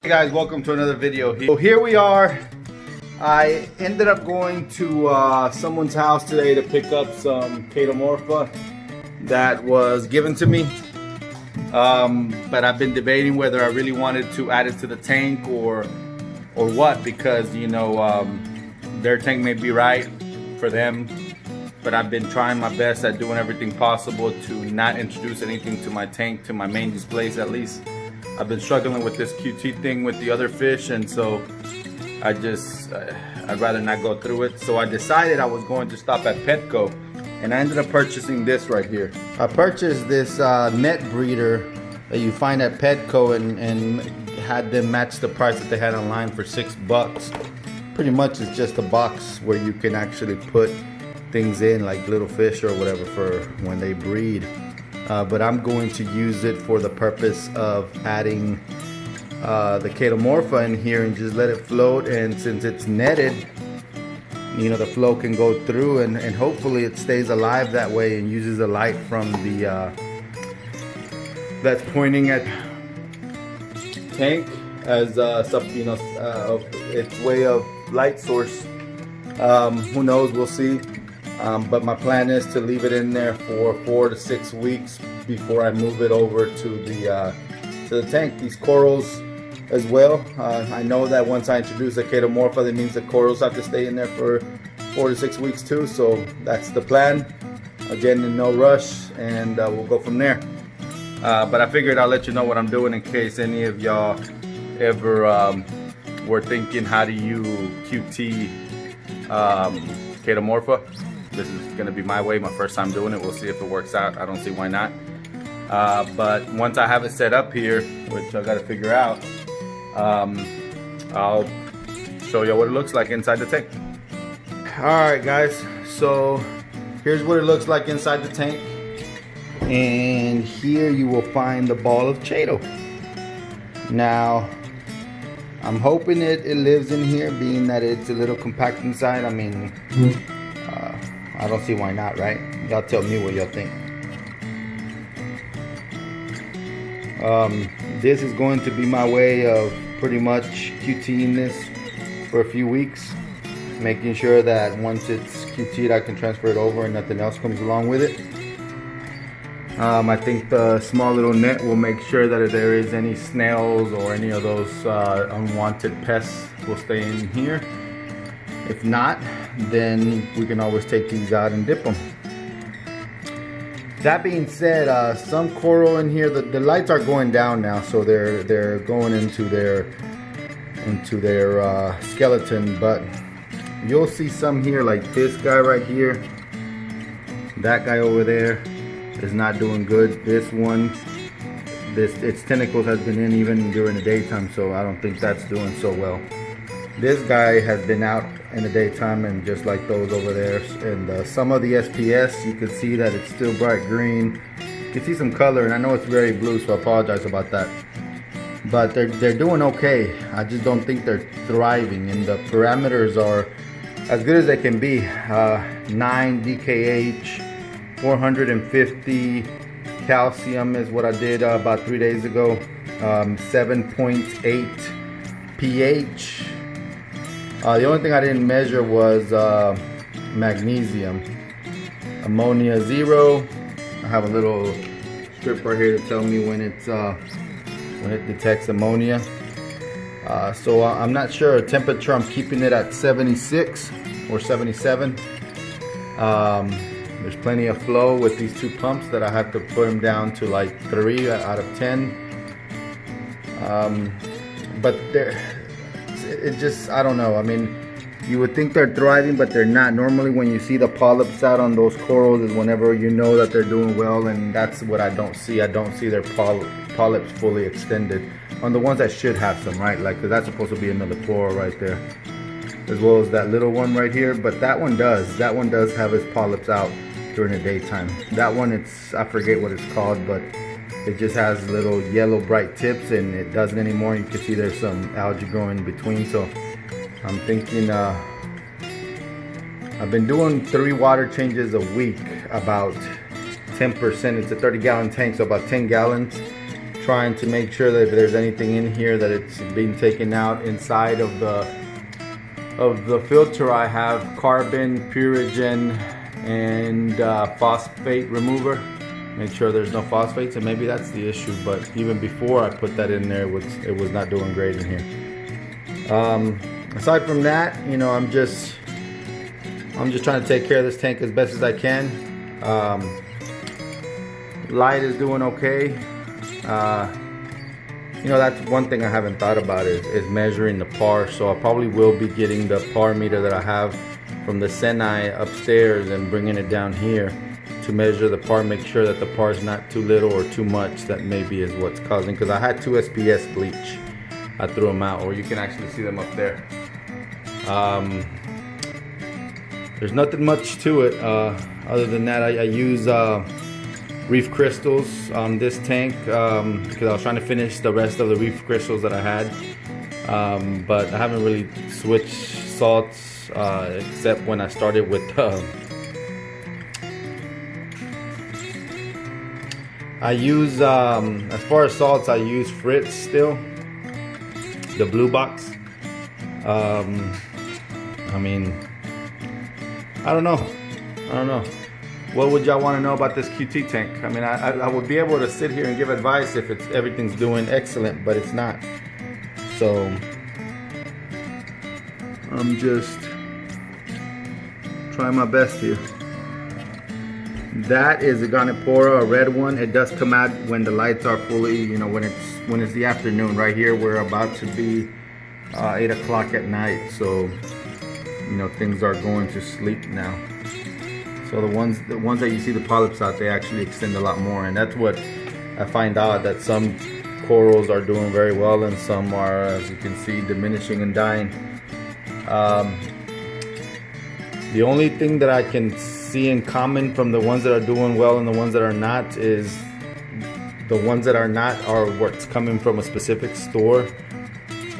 Hey guys, welcome to another video here. So here we are. I ended up going to someone's house today to pick up some Chaetomorpha that was given to me. But I've been debating whether I really wanted to add it to the tank or what, because you know their tank may be right for them, but I've been trying my best at doing everything possible to not introduce anything to my tank, to my main displays at least. I've been struggling with this QT thing with the other fish, and so I'd rather not go through it. So I decided I was going to stop at Petco, and I ended up purchasing this right here. I purchased this net breeder that you find at Petco and had them match the price that they had online for $6. Pretty much it's just a box where you can actually put things in, like little fish or whatever, for when they breed. But I'm going to use it for the purpose of adding the Chaetomorpha in here and just let it float. And since it's netted, you know, the flow can go through, and hopefully it stays alive that way and uses the light from the that's pointing at tank as you know, its way of light source. Who knows? We'll see. But my plan is to leave it in there for 4 to 6 weeks before I move it over to the tank. These corals as well. I know that once I introduce the Chaetomorpha, that means the corals have to stay in there for 4 to 6 weeks too. So that's the plan. Again, in no rush, and we'll go from there. But I figured I'll let you know what I'm doing in case any of y'all ever were thinking, how do you QT Chaetomorpha? This is going to be my way, my first time doing it. We'll see if it works out. I don't see why not. But once I have it set up here, which I got to figure out, I'll show you what it looks like inside the tank. Alright guys, so here's what it looks like inside the tank. And here you will find the ball of Chaeto. Now, I'm hoping it lives in here, being that it's a little compact inside. I mean, I don't see why not, right? Y'all tell me what y'all think. This is going to be my way of pretty much QTing this for a few weeks, making sure that once it's QT'd, I can transfer it over and nothing else comes along with it. I think the small little net will make sure that if there is any snails or any of those unwanted pests will stay in here. If not, then we can always take these out and dip them. That being said, some coral in here, the lights are going down now, so they're going into their skeleton. But you'll see some here, like this guy right here. That guy over there is not doing good. This one, its tentacles has been in even during the daytime, so I don't think that's doing so well. This guy has been out in the daytime, and just like those over there. And some of the SPS, you can see that it's still bright green. You can see some color, and I know it's very blue, so I apologize about that. But they're doing okay. I just don't think they're thriving, and the parameters are as good as they can be. 9 DKH, 450 calcium is what I did about 3 days ago. 7.8 pH. The only thing I didn't measure was magnesium. Ammonia 0. I have a little strip right here to tell me when it detects ammonia. So I'm not sure. Temperature, I'm keeping it at 76 or 77. There's plenty of flow with these two pumps that I have to put them down to like 3 out of 10. But it just, I don't know. I mean, you would think they're thriving, but they're not. Normally when you see the polyps out on those corals is whenever you know that they're doing well, and that's what I don't see. I don't see their polyps fully extended on the ones that should have some, right? Like, because that's supposed to be another coral right there, as well as that little one right here. But that one does have its polyps out during the daytime. That one, I forget what it's called, but it just has little yellow bright tips, and it doesn't anymore. You can see there's some algae growing in between. So I'm thinking I've been doing 3 water changes a week, about 10%. It's a 30-gallon tank, so about 10 gallons. trying to make sure that if there's anything in here that it's being taken out. Inside of the filter I have carbon, purigen, and phosphate remover. Make sure there's no phosphates, and maybe that's the issue, but even before I put that in there, it was not doing great in here. Aside from that, you know, I'm just trying to take care of this tank as best as I can. Light is doing okay. You know, that's one thing I haven't thought about is measuring the par. So I probably will be getting the par meter that I have from the Senai upstairs and bringing it down here to measure the par, make sure that the par is not too little or too much. That maybe is what's causing, because I had 2 SPS bleach. I threw them out, or you can actually see them up there. There's nothing much to it other than that. I use reef crystals on this tank because I was trying to finish the rest of the reef crystals that I had, but I haven't really switched salts except when I started with I use as far as salts, I use Fritz still, the blue box. I mean, I don't know. What would y'all want to know about this QT tank? I mean, I would be able to sit here and give advice if everything's doing excellent, but it's not. So I'm just trying my best here. That is a Ganipora, a red one. It does come out when the lights are fully, you know, when it's the afternoon. Right here, we're about to be 8 o'clock at night, so you know things are going to sleep now. So the ones that you see the polyps out, they actually extend a lot more, and that's what I find out, that some corals are doing very well and some are, as you can see, diminishing and dying. The only thing that I can see in common from the ones that are doing well and the ones that are not is the ones that are not are what's coming from a specific store,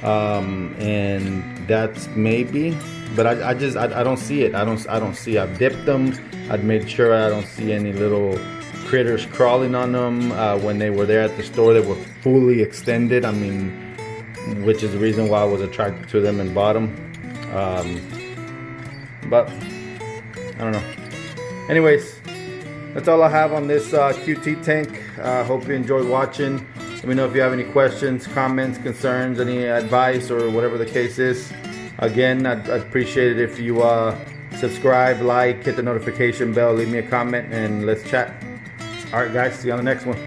and that's maybe, but I don't see it. I don't see. I've dipped them. I've made sure I don't see any little critters crawling on them. When they were there at the store, they were fully extended. I mean, which is the reason why I was attracted to them and bought them. But I don't know. Anyways, that's all I have on this QT tank. Hope you enjoyed watching. Let me know if you have any questions, comments, concerns, any advice, or whatever the case is. Again, I'd appreciate it if you subscribe, like, hit the notification bell, leave me a comment, and let's chat. Alright guys, see you on the next one.